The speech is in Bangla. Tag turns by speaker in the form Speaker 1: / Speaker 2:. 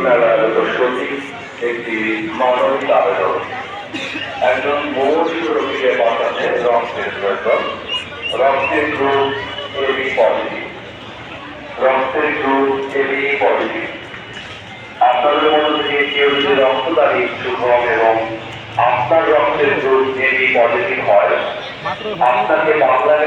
Speaker 1: মেলার প্রতি একটি মানবিক আবেদন। একজন মৌলিক রোগীকে বাঁচাতে রক্তের প্রয়োজন। রক্তের গ্রুপ এবি পজিটিভ। রক্তের গ্রুপ এবি পজিটিভ। আপনাদের মধ্যে থেকে কেউ যদি রক্তদান ইচ্ছুক হন এবং আপনার রক্তের গ্রুপ এবি পজিটিভ হয়, আপনাকে বাংলাদেশ